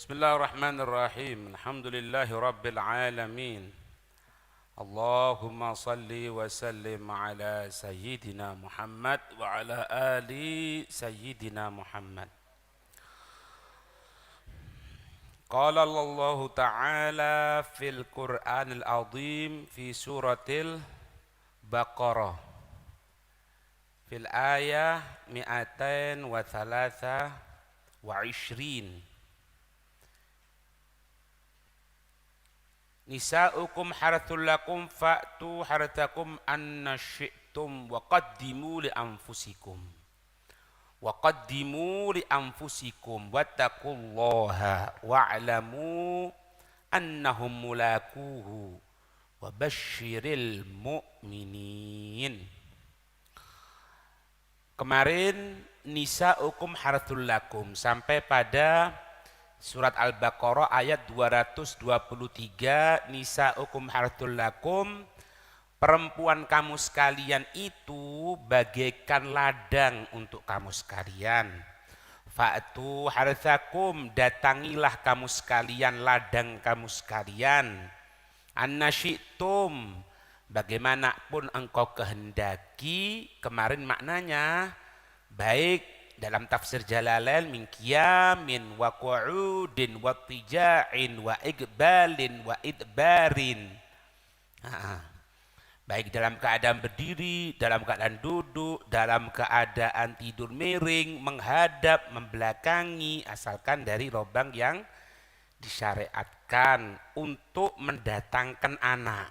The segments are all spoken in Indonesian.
Bismillahirrahmanirrahim. Alhamdulillahi rabbil alamin. Allahumma salli wa sallim ala sayyidina Muhammad wa ala ali sayyidina Muhammad. Qala Allah Ta'ala fil Qur'anil Azim fi suratil Baqarah fil ayah 223. Nisa'ukum harathul lakum fa'tu harathakum anna syi'tum wa qaddimu li anfusikum wattaqullaha wa'lamu annahum mulakuhu wa basyiril mu'minin. Kemarin nisa'ukum harathul lakum sampai pada Surat Al-Baqarah ayat 223, nisa'ukum harthul lakum, perempuan kamu sekalian itu bagaikan ladang untuk kamu sekalian. Fa'tu harthakum, datangilah kamu sekalian ladang kamu sekalian. Anna syi'tum, bagaimanapun engkau kehendaki. Kemarin maknanya baik dalam tafsir Jalalain min qiyamin wa qu'udin wa tija'in wa iqbalin wa idbarin. Baik dalam keadaan berdiri, dalam keadaan duduk, dalam keadaan tidur miring, menghadap, membelakangi, asalkan dari lubang yang disyariatkan untuk mendatangkan anak.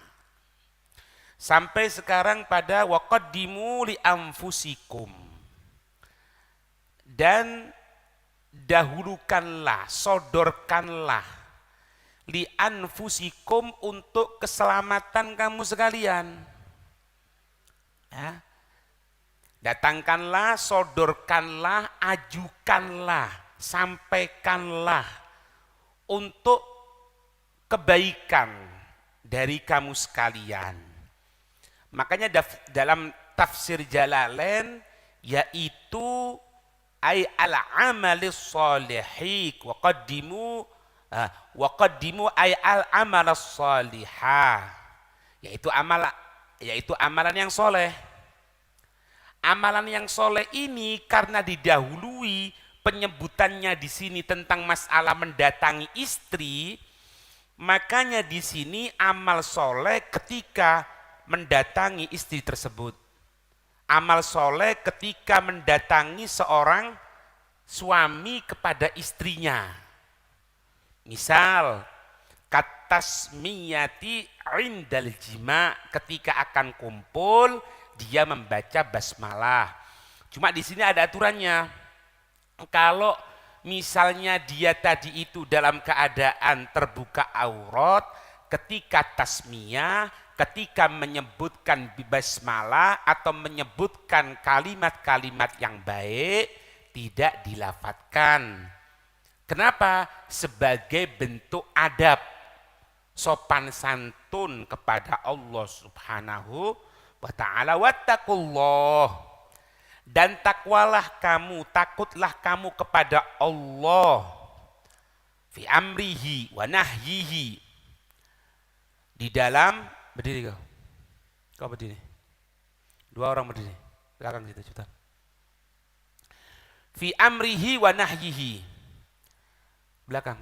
Sampai sekarang pada waqaddimu li anfusikum, dan dahulukanlah, sodorkanlah li anfusikum untuk keselamatan kamu sekalian. Ya. Datangkanlah, sodorkanlah, ajukanlah, sampaikanlah untuk kebaikan dari kamu sekalian. Makanya dalam tafsir Jalalain yaitu ay al-amalis salihi wa qaddimu ay al-amalas salihah, yaitu amalan yang soleh. Amalan yang soleh ini karena didahului penyebutannya di sini tentang masalah mendatangi istri, makanya di sini amal soleh ketika mendatangi istri tersebut. Amal soleh ketika mendatangi seorang suami kepada istrinya. Misal, katasmiyati indal jima, ketika akan kumpul dia membaca basmalah. Cuma di sini ada aturannya. Kalau misalnya dia tadi itu dalam keadaan terbuka aurat, ketika tasmiyah, ketika menyebutkan basmalah atau menyebutkan kalimat-kalimat yang baik tidak dilafadzkan. Kenapa? Sebagai bentuk adab, sopan santun kepada Allah Subhanahu wa ta'ala. Wattaqullah, dan takwalah kamu, takutlah kamu kepada Allah fi amrihi wa nahyihi, di dalam berdiri kau berdiri, dua orang berdiri belakang situ cepetan. Fi amrihi wa nahyihi, belakang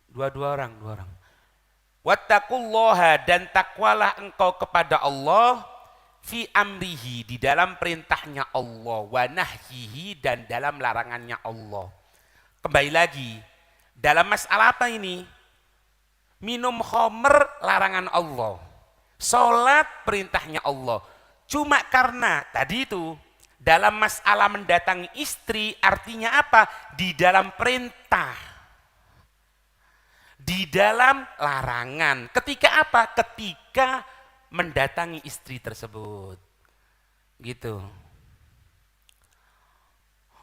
dua orang. Wattaqullaha, dan takwalah engkau kepada Allah fi amrihi, di dalam perintahnya Allah, wa nahyihi, dan dalam larangannya Allah. Kembali lagi, dalam masalah apa ini? Minum khamr larangan Allah, sholat perintahnya Allah. Cuma karena tadi itu dalam masalah mendatangi istri, artinya apa? Di dalam perintah, di dalam larangan. Ketika apa? Ketika mendatangi istri tersebut. Gitu.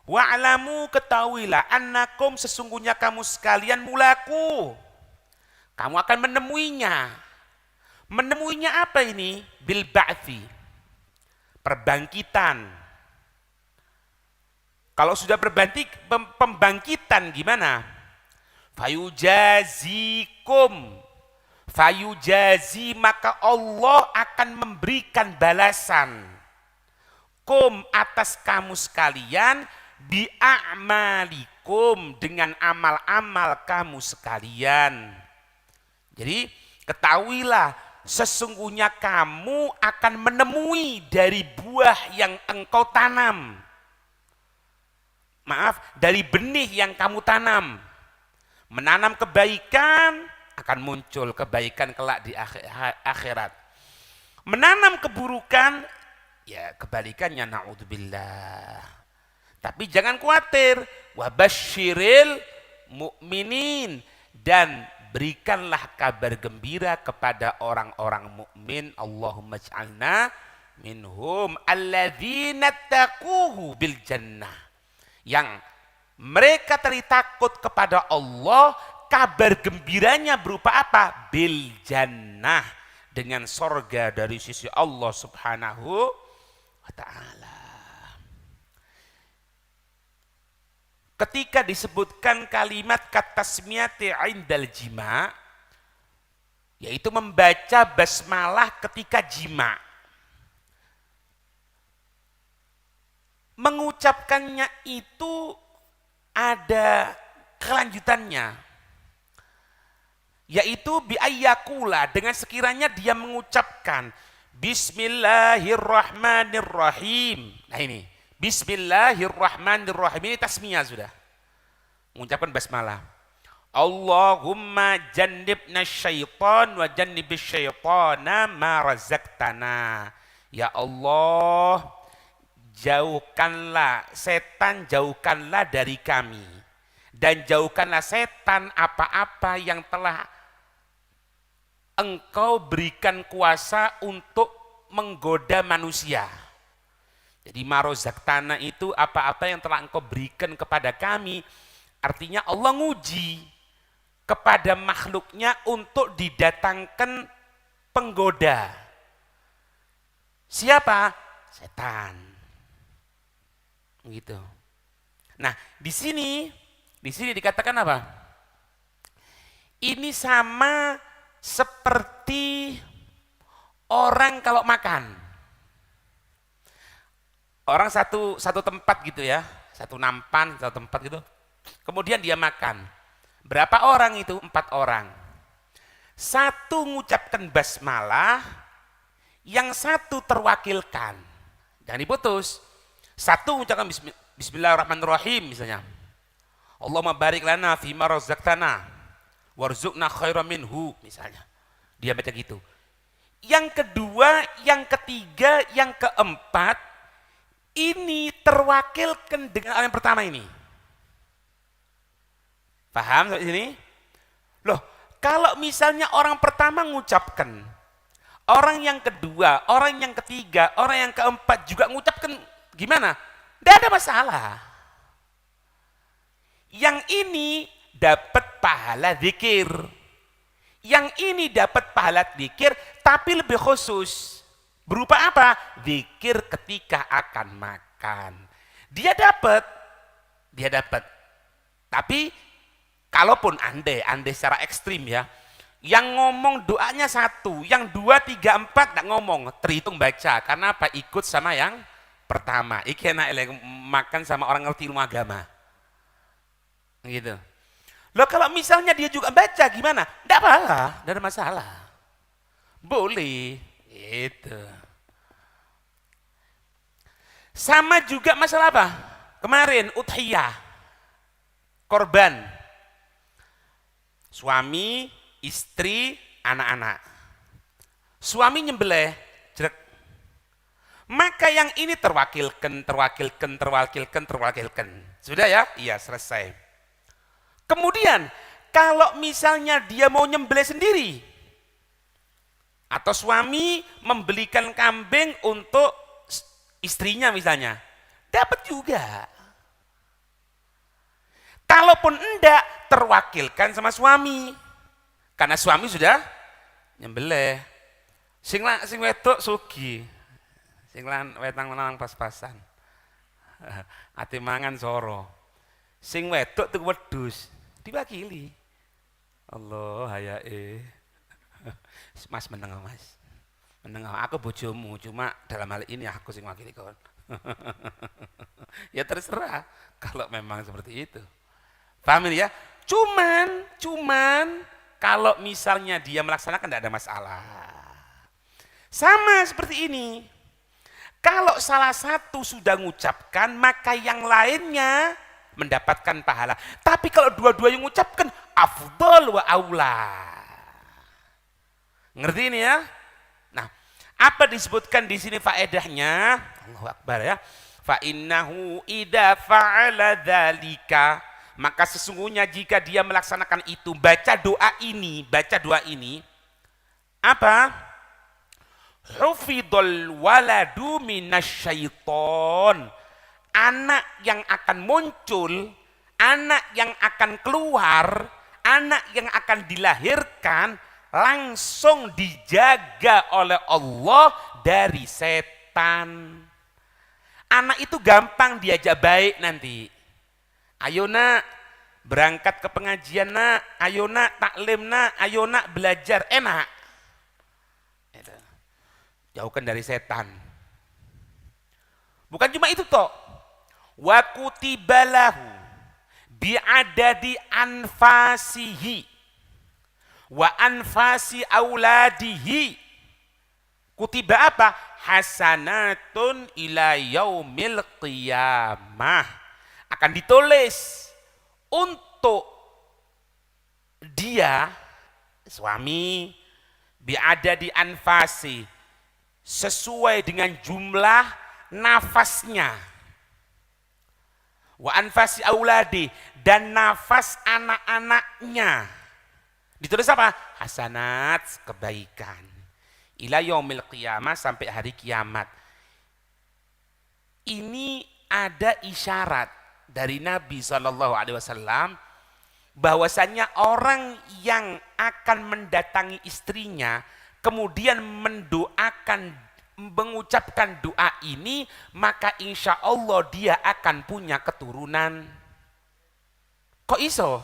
Wa'lamu, ketahuilah, annakum, sesungguhnya kamu sekalian mulaku, kamu akan menemuinya. Menemuinya apa ini? Bil ba'thi, perbangkitan. Kalau sudah pembangkitan gimana? Fayujazikum. Fayujazi, maka Allah akan memberikan balasan atas kamu sekalian bi'a'malikum, dengan amal-amal kamu sekalian. Jadi ketahuilah sesungguhnya kamu akan menemui dari buah yang engkau tanam. Maaf, dari benih yang kamu tanam. Menanam kebaikan akan muncul kebaikan kelak di akhirat. Menanam keburukan, ya kebalikannya, naudzubillah. Tapi jangan khawatir, wabasyiril mu'minin, dan berikanlah kabar gembira kepada orang-orang mukmin. Allahumma ij'alna minhum alladzina taquhu bil jannah, yang mereka tadi takut kepada Allah. Kabar gembiranya berupa apa? Bil jannah, dengan sorga dari sisi Allah subhanahu wa ta'ala. Ketika disebutkan kalimat katasmiyati indal jima, yaitu membaca basmalah ketika jima, mengucapkannya itu ada kelanjutannya, yaitu biayyakula, dengan sekiranya dia mengucapkan Bismillahirrahmanirrahim. Nah ini Bismillahirrahmanirrahim, ini tasmiyah sudah, mengucapkan basmalah. Allahumma jannibna syaitan wa jannibis syaitana ma razaqtana. Ya Allah, jauhkanlah setan, jauhkanlah dari kami, dan jauhkanlah setan apa-apa yang telah engkau berikan kuasa untuk menggoda manusia. Jadi marozaktana itu apa-apa yang telah engkau berikan kepada kami. Artinya Allah nguji kepada makhluknya untuk didatangkan penggoda. Siapa? Setan. Gitu. Nah, di sini dikatakan apa? Ini sama seperti orang kalau makan. Orang satu tempat gitu ya, satu nampan, satu tempat gitu. Kemudian dia makan. Berapa orang itu? 4 orang. Satu mengucapkan basmalah, yang satu terwakilkan. Jangan diputus. Satu mengucapkan Bismillahirrahmanirrahim misalnya. Allahumma barik lana fima razaqtana warzuqna khairan minhu misalnya. Dia baca gitu. Yang kedua, yang ketiga, yang keempat, ini terwakilkan dengan orang yang pertama ini. Paham sampai sini? Loh, kalau misalnya orang pertama mengucapkan, orang yang kedua, orang yang ketiga, orang yang keempat juga mengucapkan, gimana? Tidak ada masalah. Yang ini dapat pahala zikir. Yang ini dapat pahala zikir, tapi lebih khusus. Berupa apa? Zikir ketika akan makan. Dia dapat. Tapi kalaupun andai secara ekstrim ya, yang ngomong doanya satu, yang 2, 3, 4 nggak ngomong, terhitung baca. Karena apa? Ikut sama yang pertama. Iki enak makan sama orang ngerti ilmu agama. Gitu. Loh kalau misalnya dia juga baca gimana? Tidak apa-apa, tidak ada masalah. Boleh. Gitu. Sama juga masalah apa? Kemarin udhiyah. Korban. Suami, istri, anak-anak. Suami nyembelih, jerek. Maka yang ini terwakilkan. Sudah ya? Iya, selesai. Kemudian, kalau misalnya dia mau nyembelih sendiri, atau suami membelikan kambing untuk istrinya misalnya, dapat juga. Kalaupun enggak, terwakilkan sama suami. Karena suami sudah nyembelih. Sing wedok sugi. Sing wedang lanang pas-pasan. ate mangan soro. Sing wedok tuku wedhus, diwakili. Allah hayae. Mas meneng Mas. Meneng aku bojomu, cuma dalam hal ini aku sing wakili kon. Ya terserah kalau memang seperti itu. Paham ya? Cuman kalau misalnya dia melaksanakan tidak ada masalah. Sama seperti ini. Kalau salah satu sudah mengucapkan, maka yang lainnya mendapatkan pahala. Tapi kalau dua-duanya mengucapkan, afdal wa aula. Ngerti ini ya? Nah, apa disebutkan di sini faedahnya? Allahu Akbar ya. Fa innahu idza fa'ala dzalika, maka sesungguhnya jika dia melaksanakan itu, baca doa ini apa? Hufidul waladu minasyaiton. Anak yang akan muncul, anak yang akan keluar, anak yang akan dilahirkan langsung dijaga oleh Allah dari setan. Anak itu gampang diajak baik nanti. Ayo nak berangkat ke pengajian nak, ayo nak taklim nak, ayo nak belajar, enak. Jauhkan dari setan. Bukan cuma itu toh. Wa kutibalahu bi'adadi anfasihi wa anfasi auladihi. Kutiba apa? Hasanatun ila yaumil qiyamah. Akan ditulis untuk dia suami bi'adadi anfasi, sesuai dengan jumlah nafasnya. Wa anfasi auladi, dan nafas anak-anaknya. Ditulis apa? Hasanat, kebaikan. Ila yaumil qiyamah, sampai hari kiamat. Ini ada isyarat dari Nabi SAW bahwasanya orang yang akan mendatangi istrinya kemudian mengucapkan doa ini, maka insya Allah dia akan punya keturunan. Kok iso?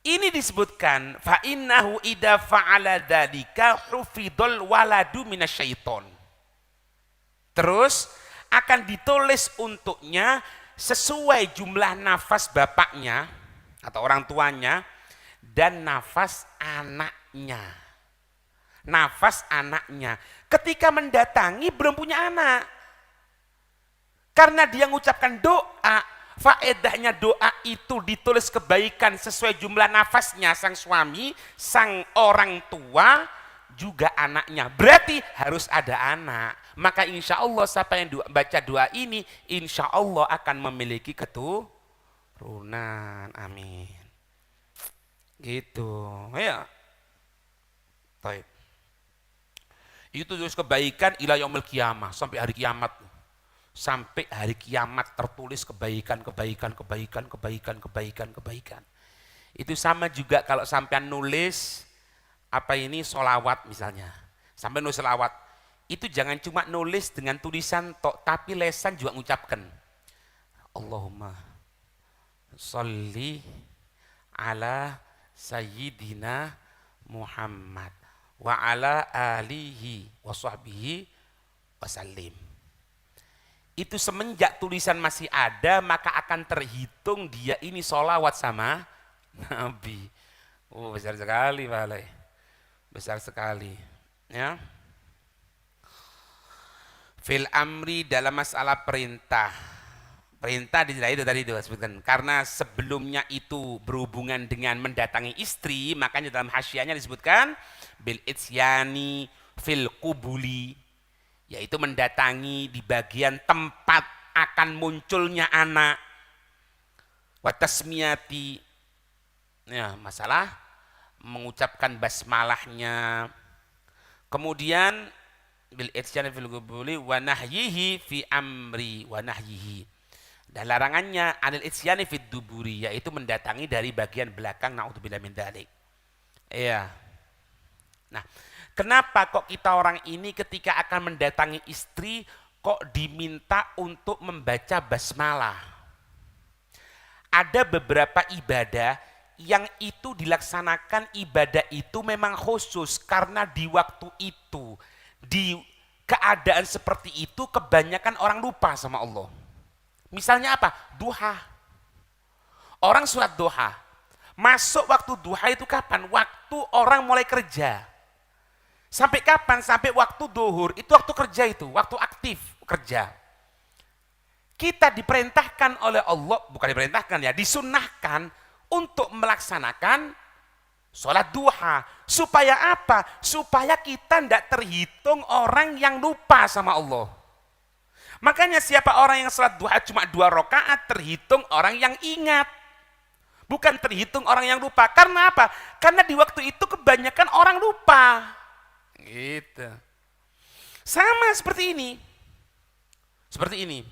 Ini disebutkan fa innahu idza fa'ala dzalika hufidul waladu minasyaiton. Terus akan ditulis untuknya sesuai jumlah nafas bapaknya atau orang tuanya dan nafas anaknya. Nafas anaknya. Ketika mendatangi belum punya anak. Karena dia mengucapkan doa, faedahnya doa itu ditulis kebaikan sesuai jumlah nafasnya sang suami, sang orang tua, juga anaknya. Berarti harus ada anak. Maka insya Allah siapa yang baca doa ini, insya Allah akan memiliki keturunan. Amin. Gitu. Ya. Baik. Itu terus kebaikan ila yaumil qiyamah, sampai hari kiamat. Sampai hari kiamat tertulis kebaikan. Itu sama juga kalau sampean nulis sholawat misalnya. Sampai nulis sholawat, itu jangan cuma nulis dengan tulisan tok, tapi lesan juga mengucapkan Allahumma sholli ala sayyidina Muhammad wa ala alihi wa sahbihi wasallim. Itu semenjak tulisan masih ada, maka akan terhitung dia ini sholawat sama Nabi. Oh, besar sekali Pak. Besar sekali ya. Fil amri, dalam masalah perintah itu tadi disebutkan. Karena sebelumnya itu berhubungan dengan mendatangi istri, makanya dalam hasyiahnya disebutkan bil itsyani fil qubuli, yaitu mendatangi di bagian tempat akan munculnya anak. Wa tasmiyati, ya, masalah mengucapkan basmalahnya. Kemudian bil itsyani fil qubuli wa nahyihi fi amri wa nahyihi. Dan larangannya anil itsyani fid duburi, yaitu mendatangi dari bagian belakang, naudzubillah min dzalik. Iya. Nah, kenapa kok kita orang ini ketika akan mendatangi istri kok diminta untuk membaca basmalah. Ada beberapa ibadah yang itu dilaksanakan, ibadah itu memang khusus karena di waktu itu, di keadaan seperti itu kebanyakan orang lupa sama Allah. Misalnya apa? Duha. Orang sholat duha. Masuk waktu duha itu kapan? Waktu orang mulai kerja. Sampai kapan? Sampai waktu duhur. Itu waktu kerja itu, waktu aktif kerja. Kita diperintahkan oleh Allah, bukan diperintahkan ya, disunnahkan untuk melaksanakan sholat duha. Supaya apa? Supaya kita tidak terhitung orang yang lupa sama Allah. Makanya siapa orang yang sholat duha cuma 2 rakaat terhitung orang yang ingat. Bukan terhitung orang yang lupa. Karena apa? Karena di waktu itu kebanyakan orang lupa. Gitu. Sama seperti ini. Seperti ini.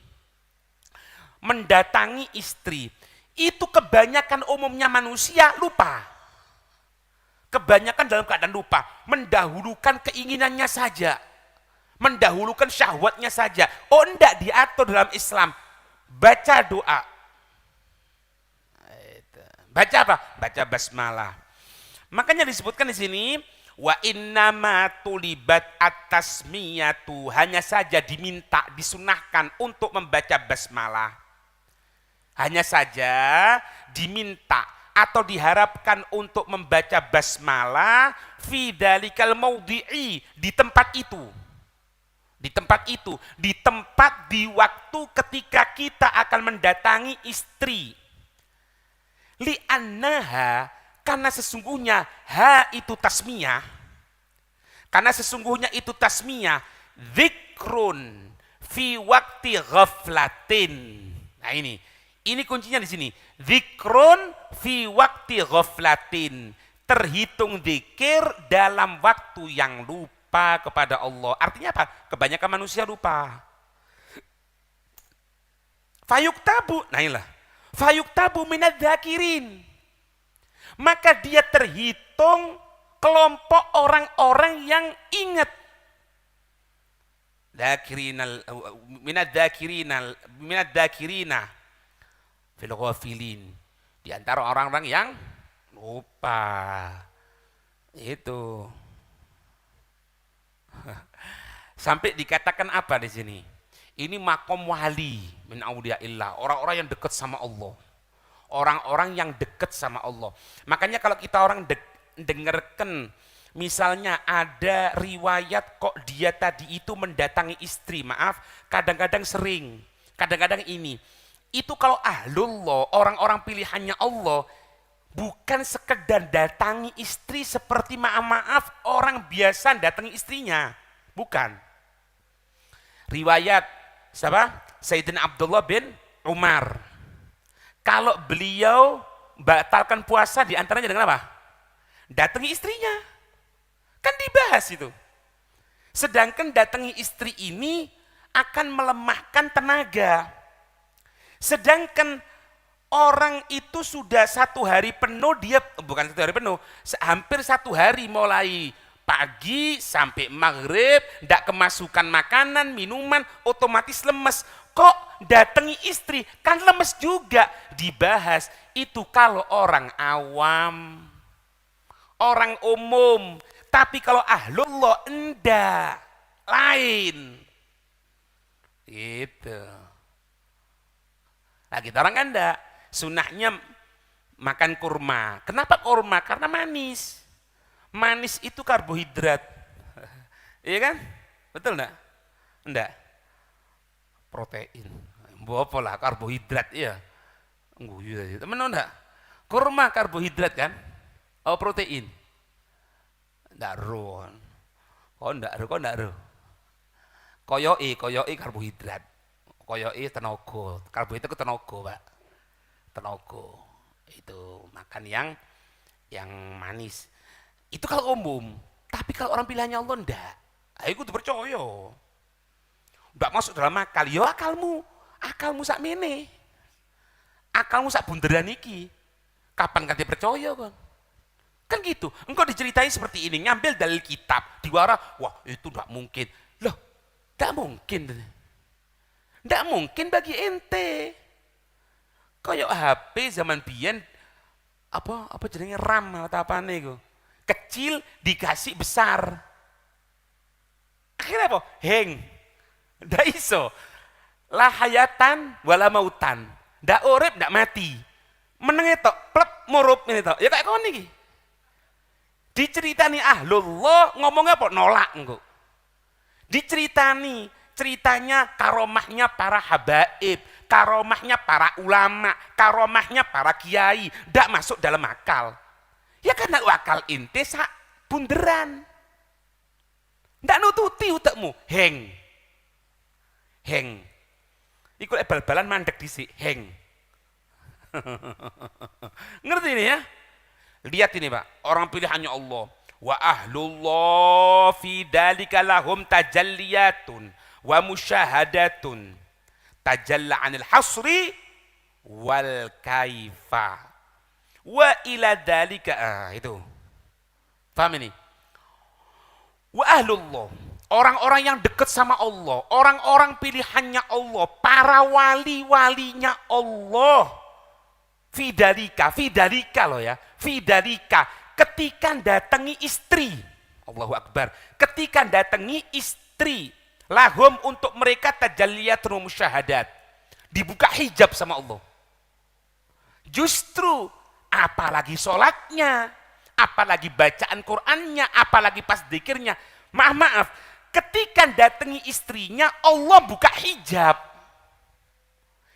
Mendatangi istri. Itu kebanyakan umumnya manusia lupa. Kebanyakan dalam keadaan lupa. Mendahulukan keinginannya saja. Mendahulukan syahwatnya saja. Oh, enggak diatur dalam Islam. Baca doa. Baca apa? Baca basmalah. Makanya disebutkan di sini wa innama tulibat at-tasmiyatu, hanya saja diminta, disunahkan untuk membaca basmalah. Hanya saja diminta atau diharapkan untuk membaca basmalah fi dalikal maudhi'i, di tempat itu. Di tempat itu, di tempat, di waktu ketika kita akan mendatangi istri. Li'annaha, karena sesungguhnya ha itu tasmiyah. Karena sesungguhnya itu tasmiyah, dzikrun fi wakti ghaflatin. Nah ini kuncinya di sini. Dzikrun fi wakti ghaflatin, terhitung zikir dalam waktu yang lupa kepada Allah. Artinya apa? Kebanyakan manusia lupa. Fayuktabu, nah inilah. Fayuktabu minadzakirin. Maka dia terhitung kelompok orang-orang yang ingat. Minadzakirina fil ghafilin. Di antara orang-orang yang lupa. Itu. Sampai dikatakan apa di sini? Ini makom wali min auliyaillah, orang-orang yang dekat sama Allah. Orang-orang yang dekat sama Allah. Makanya kalau kita orang dengarkan, misalnya ada riwayat kok dia tadi itu mendatangi istri, maaf, kadang-kadang sering, kadang-kadang ini. Itu kalau ahlullah, orang-orang pilihannya Allah, bukan sekedar datangi istri seperti maaf orang biasa datangi istrinya. Bukan. Riwayat siapa? Sayyidina Abdullah bin Umar. Kalau beliau batalkan puasa diantaranya dengan apa? Datangi istrinya. Kan dibahas itu. Sedangkan datangi istri ini akan melemahkan tenaga. Sedangkan orang itu sudah 1 hari penuh, dia bukan 1 hari penuh, hampir 1 hari mulai pagi sampai maghrib, tidak kemasukan makanan, minuman, otomatis lemes. Kok datangi istri, kan lemes juga. Dibahas itu kalau orang awam, orang umum. Tapi kalau ahlullah enggak, lain. Gitu. Nah kita orang kan enggak. Sunahnya makan kurma. Kenapa kurma? Karena manis. Manis itu karbohidrat. Iya kan? Betul enggak? Enggak. Protein. Apa lah karbohidrat ya. Iya. Temen enggak? Kurma karbohidrat kan? Oh protein. Enggak ro. Oh enggak ro. Koyoke karbohidrat. Koyoke tenaga. Karbohidrat itu tenaga, Pak. Tenaga. Itu makan yang manis. Itu kalau umum, tapi kalau orang pilihannya Allah enggak. Aku tuh percaya. Enggak masuk dalam akal. Ya akalmu sak mene. Akalmu sak bunderan iki. Kapan kan dia percaya kan? Kan gitu. Engkau diceritain seperti ini, ngambil dalil kitab, diwara, wah itu enggak mungkin. Loh, enggak mungkin. Ndak mungkin bagi ente. Kayak HP zaman biyen apa jenenge RAM atau apa nih gue, kecil dikasih besar, akhirnya apa hang, ndak iso la hayatan wala mautan, ndak urip ndak mati, menenge tok plep murup ini tok ya kayak kon iki diceritani ahlullah ngomongnya apa nolak engko, diceritani ceritanya karomahnya para habaib, karomahnya para ulama, karomahnya para kiai, ndak masuk dalam akal. Ya karena akal inti sak bunderan. Ndak nututi utekmu, heng. Heng. Iku bal-balan mandek dhisik, heng. Ngerti ini ya? Lihat ini Pak, orang pilihannya Allah. Wa ahlullah fi dalika lahum tajalliyatun wa musyahadatun tajalla anil hasri wal kaifa wa ila dalika itu paham ini wa ahlullah orang-orang yang dekat sama Allah, orang-orang pilihannya Allah, para wali-walinya Allah fidalika loh ya, fidalika ketika datangi istri, Allahu Akbar, ketika datangi istri lahum untuk mereka tajalliyatun musyahadat, dibuka hijab sama Allah. Justru apalagi sholatnya, apalagi bacaan Qur'annya, apalagi pas dzikirnya, maaf ketika datangi istrinya Allah buka hijab.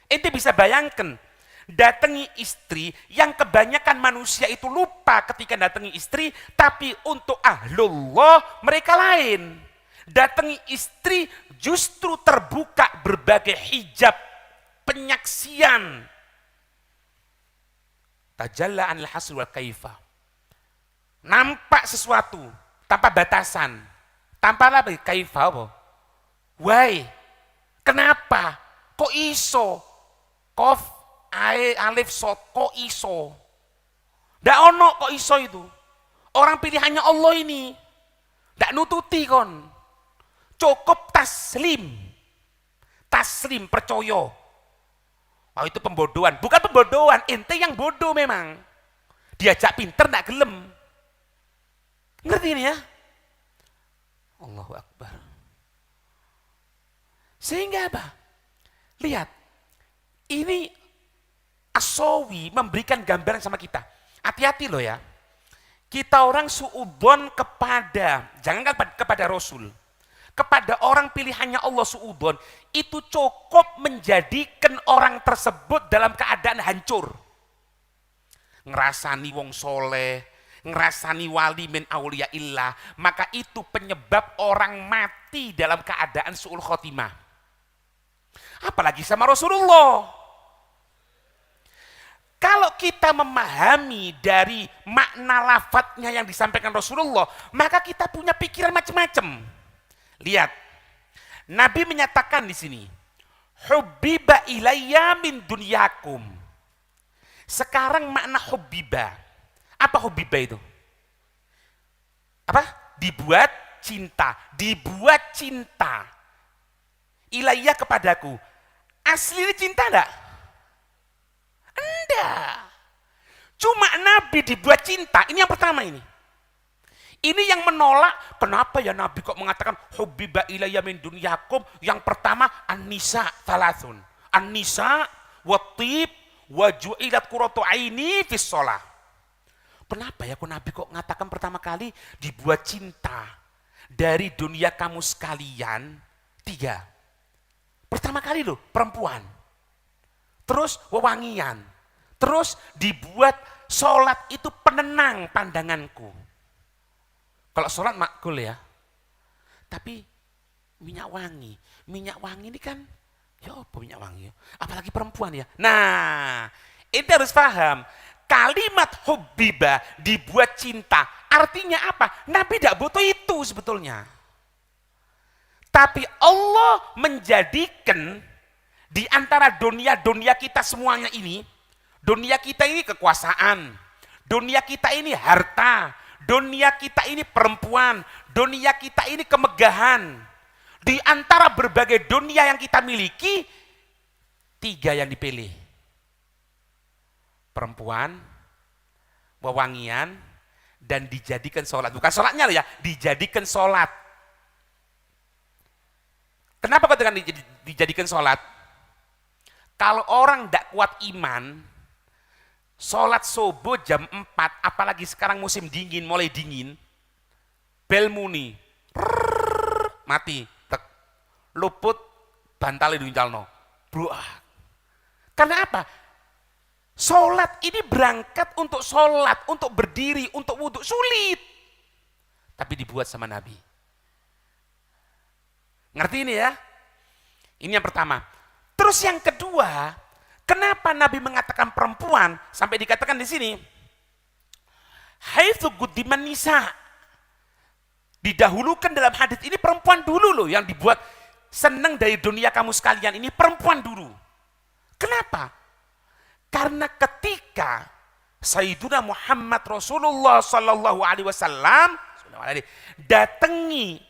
Ente bisa bayangkan datangi istri yang kebanyakan manusia itu lupa ketika datangi istri, tapi untuk ahlullah mereka lain. Datangi istri justru terbuka berbagai hijab penyaksian. Tajalla anil hasr wal kaifa. Nampak sesuatu tanpa batasan. Tanpa apa? Kaifa apa? Why? Kenapa? Kok iso? Kof, ae, alif, sod, kok iso? Ndak ono kok iso itu. Orang pilihannya Allah ini. Ndak nututi kon. Cukup taslim percaya. Oh itu pembodohan, bukan pembodohan, ente yang bodoh memang. Diajak pinter ndak gelem. Ngerti ini ya? Allahu Akbar. Sehingga apa? Lihat, ini As-Sawi memberikan gambaran sama kita. Hati-hati loh ya. Kita orang suudzon kepada, jangankan kepada Rasul, kepada orang pilihannya Allah suudzon, itu cukup menjadikan orang tersebut dalam keadaan hancur. Ngerasani wong soleh, ngerasani wali min aulia illah, maka itu penyebab orang mati dalam keadaan su'ul khotimah. Apalagi sama Rasulullah. Kalau kita memahami dari makna lafadznya yang disampaikan Rasulullah, maka kita punya pikiran macam-macam. Lihat, Nabi menyatakan di sini, hubbiba ilayya min dunyakum. Sekarang makna hubbiba. Apa hubbiba itu? Apa? Dibuat cinta, dibuat cinta. Ilayya kepadaku. Asli ini cinta enggak? Enggak. Cuma Nabi dibuat cinta. Ini yang pertama ini. Ini yang menolak, kenapa ya Nabi kok mengatakan hubbiba ilayya min dunyakum? Yang pertama an-nisa thalathun. An-nisa wa tib wa ju'ilat qurratu aini fis shalah. Kenapa ya kok Nabi kok mengatakan pertama kali dibuat cinta dari dunia kamu sekalian? 3. Pertama kali loh perempuan. Terus wewangian. Terus dibuat sholat itu penenang pandanganku. Kalau sholat makul ya, tapi minyak wangi ini kan, ya apa minyak wangi ya? Apalagi perempuan ya. Nah, ini harus paham, kalimat hubbiba dibuat cinta, artinya apa? Nabi tidak butuh itu sebetulnya. Tapi Allah menjadikan di antara dunia kita semuanya ini, dunia kita ini kekuasaan, dunia kita ini harta, dunia kita ini perempuan, dunia kita ini kemegahan, Di antara berbagai dunia yang kita miliki, 3 yang dipilih. Perempuan, wewangian, dan dijadikan sholat. Bukan sholatnya loh ya, dijadikan sholat. Kenapa katakan dijadikan sholat? Kalau orang tidak kuat iman, sholat subuh jam 4, apalagi sekarang musim dingin, mulai dingin, bel muni, mati, tek, luput, bantalnya diuncalno. Karena apa? Sholat ini berangkat untuk sholat, untuk berdiri, untuk wudhu, sulit. Tapi dibuat sama Nabi. Ngerti ini ya? Ini yang pertama. Terus yang kedua, kenapa Nabi mengatakan perempuan sampai dikatakan di sini haitsu quddiman nisa. Didahulukan dalam hadis ini perempuan dulu loh yang dibuat senang dari dunia kamu sekalian ini perempuan dulu. Kenapa? Karena ketika Sayyiduna Muhammad Rasulullah sallallahu alaihi wasallam datangi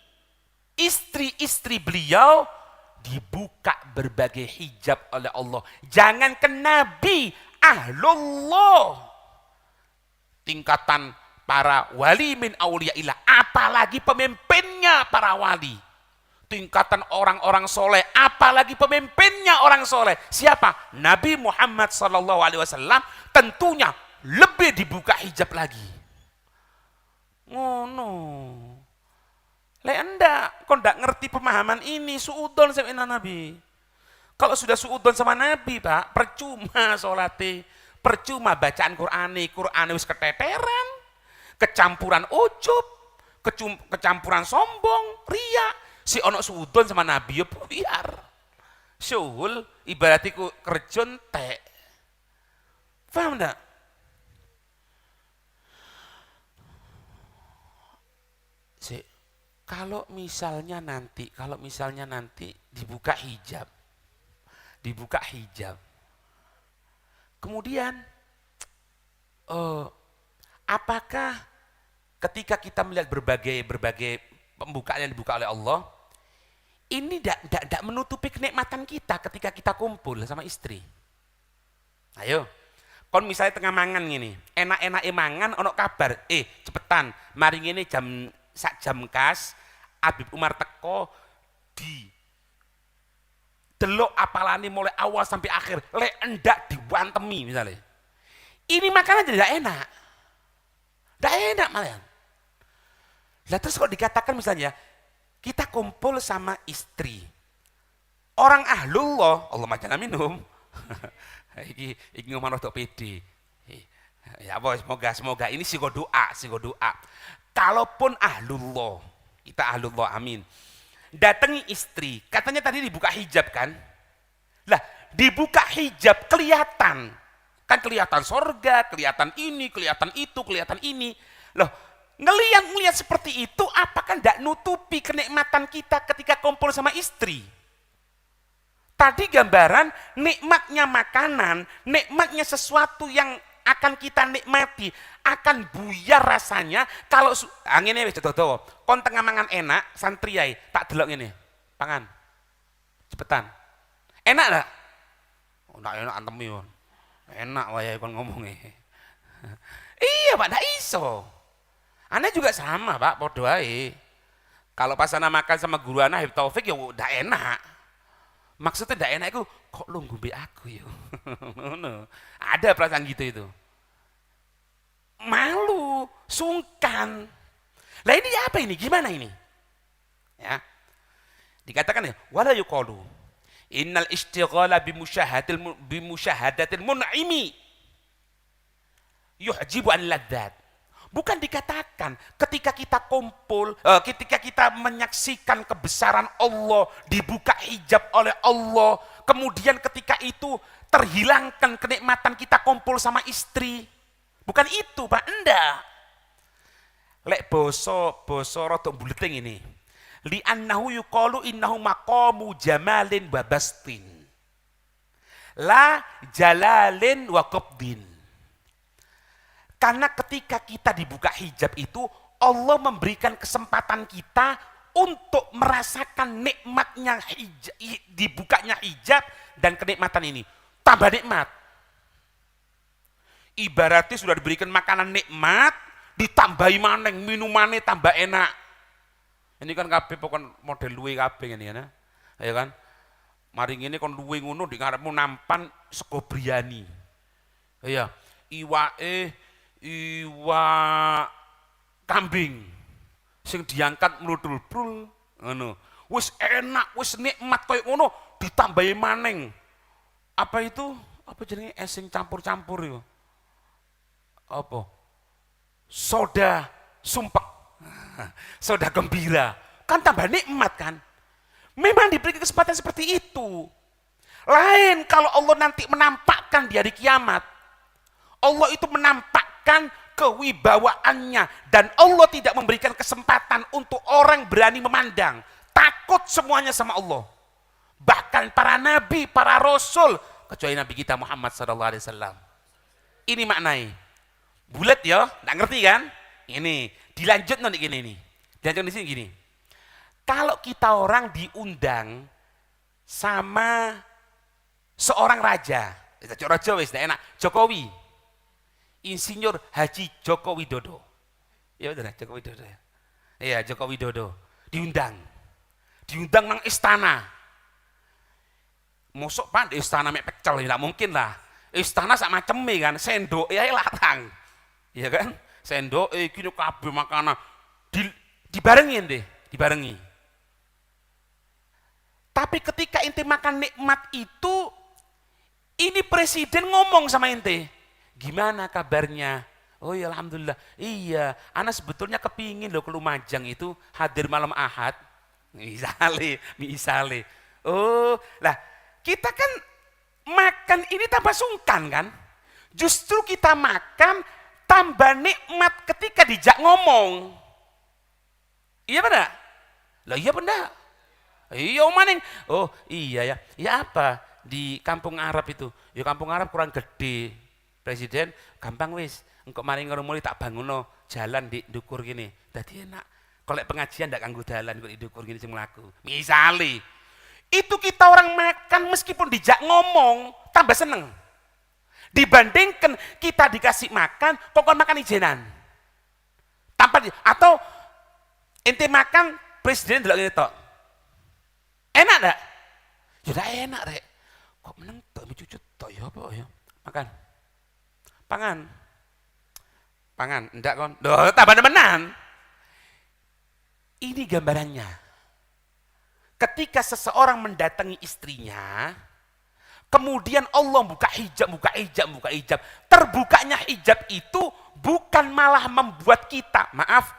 istri-istri beliau, dibuka berbagai hijab oleh Allah. Jangankan Nabi, ahlullah, tingkatan para wali min auliyaillah, apalagi pemimpinnya para wali, tingkatan orang-orang soleh, apalagi pemimpinnya orang soleh. Siapa? Nabi Muhammad sallallahu alaihi wasallam, tentunya lebih dibuka hijab lagi. Oh no. Lek enggak, kau enggak ngerti pemahaman ini, suudon sama Nabi. Kalau sudah suudon sama Nabi, Pak, percuma sholati, percuma bacaan Qur'an wis keteteran, kecampuran ujub, kecampuran sombong, ria. Si ono suudon sama Nabi ya biar. Syuhul ibaratiku kerjon tek. Paham enggak? Kalau misalnya nanti dibuka hijab, kemudian apakah ketika kita melihat berbagai pembukaan yang dibuka oleh Allah, ini tidak menutupi kenikmatan kita ketika kita kumpul sama istri? Ayo, kon misalnya tengah mangan gini, enak-enak mangan, ono kabar, cepetan, mari ngene sak jam kas, Habib Umar teko di delok apalane mulai awal sampai akhir, lek endak diwantemi misalnya. Ini makanan tidak enak. Tidak enak malah. Lah terus kok dikatakan misalnya kita kumpul sama istri. Orang ahlullah, Allah majana minum. iki ngomong untuk PD. Ya boy, semoga ini sigo doa. Kalaupun ahlullah, kita ahlullah, amin. Datangi istri, katanya tadi dibuka hijab kan? Lah, dibuka hijab kelihatan. Kan kelihatan sorga, kelihatan ini, kelihatan itu, kelihatan ini. Loh, ngelihat seperti itu, apakah tidak nutupi kenikmatan kita ketika kumpul sama istri? Tadi gambaran nikmatnya makanan, nikmatnya sesuatu yang akan kita nikmati, akan buyar rasanya kalau angine wis dodo. Kon tengah mangan enak, santri ae, tak delok ngene. Pangan. Cepetan. Enak enggak? Oh, enggak enak antemi kon. Enak wae kon ngomongnya. Iya, Pak, ndak iso. Ana juga sama, Pak, podo ae. Kalau pas ana makan sama guru ana Habib Taufik ya ndak enak. Maksudnya ndak enak itu kok lu ngombe aku ya. Ngono. Ada perasaan gitu itu. Malu, sungkan. Lah ini apa ini? Gimana ini? Ya. Dikatakan ya, wala yuqalu innal istighala bimusyahadatil mun'imi yuhjibu an ladzat. Bukan dikatakan ketika kita kumpul, ketika kita menyaksikan kebesaran Allah, dibuka hijab oleh Allah, kemudian ketika itu terhilangkan kenikmatan kita kumpul sama istri. Bukan itu, Pak, enggak. Lek boso rada buleting ini. Li annahu yuqalu innahu maqamu jamalin wa bastin. La jalalin wa qabdin. Karena ketika kita dibuka hijab itu, Allah memberikan kesempatan kita untuk merasakan nikmatnya dibukanya hijab dan kenikmatan ini. Tambah nikmat. Ibaratnya sudah diberikan makanan nikmat, ditambahi maneng, minumannya tambah enak. Ini kan kabeh pokok model luwe kabeh ini ya. Ya kan? Mari ngene kon luwe ngono di ngarepmu nampan sego briani. Ya, iwa kambing sing diangkat mludul-brul ngono. Wis enak, wis nikmat koyo ngono ditambahi maneng. Apa itu? Apa jenenge es sing campur-campur itu? Apa? Soda sumpek. Soda gembira. Kan tambah nikmat kan? Memang diberi kesempatan seperti itu. Lain kalau Allah nanti menampakkan di hari kiamat. Allah itu menampakkan kewibawaannya dan Allah tidak memberikan kesempatan untuk orang berani memandang. Takut semuanya sama Allah. Bahkan para nabi, para rasul, kecuali Nabi kita Muhammad SAW. Ini maknai. Bulat ya, nggak ngerti kan? Ini dilanjut nanti gini nih. Dilanjut di sini gini. Kalau kita orang diundang sama seorang raja, raja wis enak, Jokowi, Insinyur Haji Joko Widodo, ya betul Joko Widodo ya, iya Joko Widodo diundang nang istana, mosok pan di istana mek pecel, tidak mungkin lah, istana sak maceme kan, sendok ya larang, ya kan, sendok gini kabeh makanan, dibarengin deh, dibarengi. Tapi ketika ente makan nikmat itu, ini presiden ngomong sama ente, gimana kabarnya? Oh ya alhamdulillah. Iya, ana sebetulnya kepingin loh ke Lumajang itu hadir malam Ahad. Misale. Oh, lah kita kan makan ini tambah sungkan kan? Justru kita makan tambah nikmat ketika dijak ngomong. Iya benar? Lah iya benar. Iya maning. Oh iya ya. Ya apa? Di kampung Arab itu. Ya kampung Arab kurang gede. Presiden gampang wis. Engko mari ngono tak banguno jalan di dukur gini. Dadi enak. Kalau pengajian ndak ganggu dalan kok di dukur gini sing mlaku. Misale. Itu kita orang makan meskipun dijak ngomong tambah seneng. Dibandingkan kita dikasih makan kok kon makan ijenan. Tanpa atau ente makan presiden delok ngene tok. Enak enggak? Ya udah enak rek. Kok meneng tok cucut tok ya apa ya? Makan. Pangan, enggak kon. Loh, tambah nemenan. Ini gambarannya. Ketika seseorang mendatangi istrinya, kemudian Allah buka hijab. Terbukanya hijab itu bukan malah membuat kita, maaf,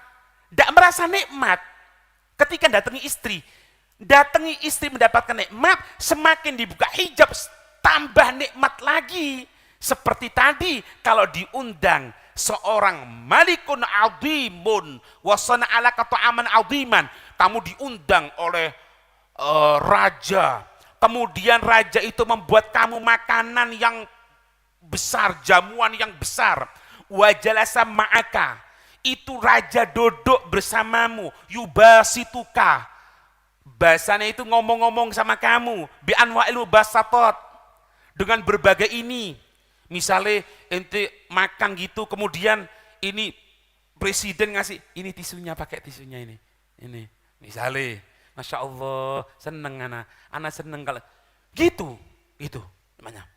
tidak merasa nikmat. Ketika datangi istri mendapatkan nikmat, semakin dibuka hijab tambah nikmat lagi. Seperti tadi kalau diundang seorang malikun azimun wasana ala ta'aman aziman, kamu diundang oleh raja, kemudian raja itu membuat kamu makanan yang besar, jamuan yang besar, wajalasa ma'aka, itu raja duduk bersamamu, yubasituka, bahasanya itu ngomong-ngomong sama kamu, bi'anwa'il mubasatot, dengan berbagai ini. Misalnya ente makan gitu, kemudian ini presiden ngasih, ini tisunya, pakai tisunya ini misalnya, masya Allah, seneng anak seneng kalau gitu namanya.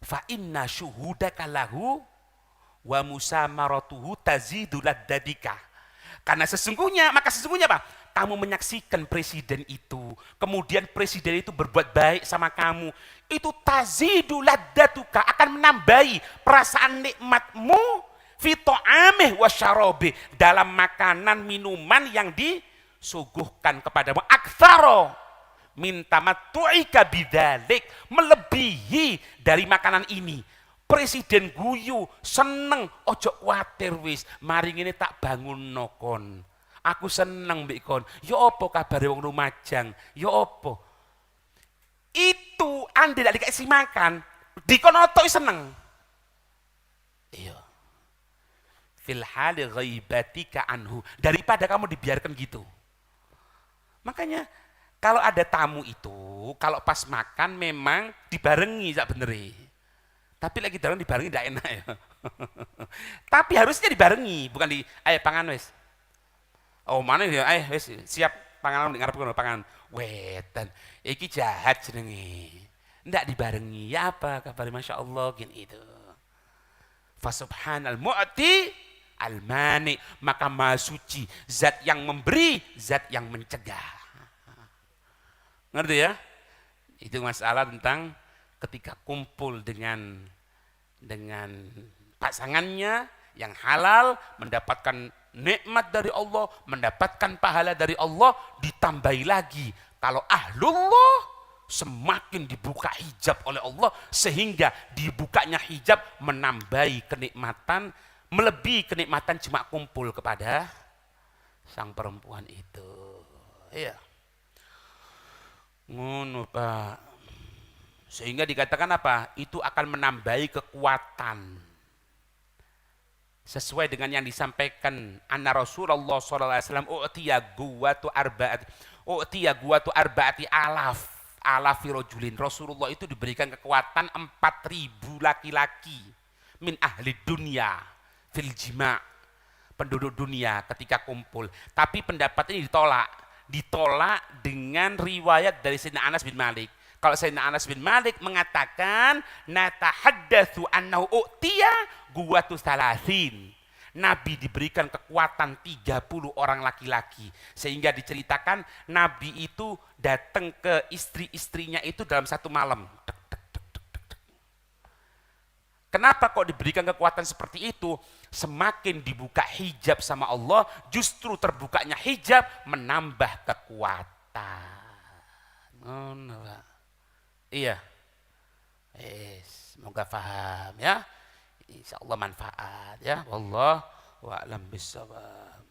Fa inna syuhudaka lahu wa musamaratuhu tazidu laddadika. Karena sesungguhnya apa? Kamu menyaksikan presiden itu, kemudian presiden itu berbuat baik sama kamu, itu tazidu laddatuka, akan menambahi perasaan nikmatmu fi ta'amih wa syarabi, dalam makanan minuman yang disuguhkan kepadamu, aktsara min tamattu'ika bidzalik, melebihi dari makanan ini. Presiden guyu seneng, ojo kuwatir wis, mari ngene tak bangun nokon. Aku seneng mbek kon. Ya apa kabare wong Lumajang? Ya apa? Itu ande dak dikasih makan, dikon otok seneng. Iya. Fil hali ghaibatika anhu, daripada kamu dibiarkan gitu. Makanya kalau ada tamu itu, kalau pas makan memang dibarengi sak beneri. Tapi lagi dalam dibarengi tidak enak ya. Tapi harusnya dibarengi, bukan di ayo pangan wes. Oh mana dia? Ayo wes siap panganan ngarep kono pangan. Wetan, iki jahat jenenge. Ndak dibarengi. Ya apa kabar Masya Allah gini itu. Fasubhanal mu'ti al-mani, maka maha suci zat yang memberi, zat yang mencegah. Ngerti ya? Itu masalah tentang ketika kumpul dengan pasangannya yang halal, mendapatkan nikmat dari Allah, mendapatkan pahala dari Allah, ditambahi lagi kalau ahlullah semakin dibuka hijab oleh Allah sehingga dibukanya hijab menambahi kenikmatan, melebihi kenikmatan cuma kumpul kepada sang perempuan itu. Iya. Ngono Pak. Sehingga dikatakan apa? Itu akan menambahi kekuatan. Sesuai dengan yang disampaikan anna Rasulullah SAW u'tiya guwatu arba'ati alafi rajulin. Rasulullah itu diberikan kekuatan 4.000 laki-laki min ahli dunia fil jima', penduduk dunia ketika kumpul. Tapi pendapat ini ditolak dengan riwayat dari Sayyidina Anas bin Malik. Kalau Sayyidina Anas bin Malik mengatakan natahaddatsu annahu u'tiya guwatu salasin. Nabi diberikan kekuatan 30 orang laki-laki. Sehingga diceritakan Nabi itu datang ke istri-istrinya itu dalam satu malam. Kenapa kok diberikan kekuatan seperti itu? Semakin dibuka hijab sama Allah, justru terbukanya hijab menambah kekuatan. Iya. Semoga paham ya. Insyaallah manfaat ya. Wallahu a'lam bishawab.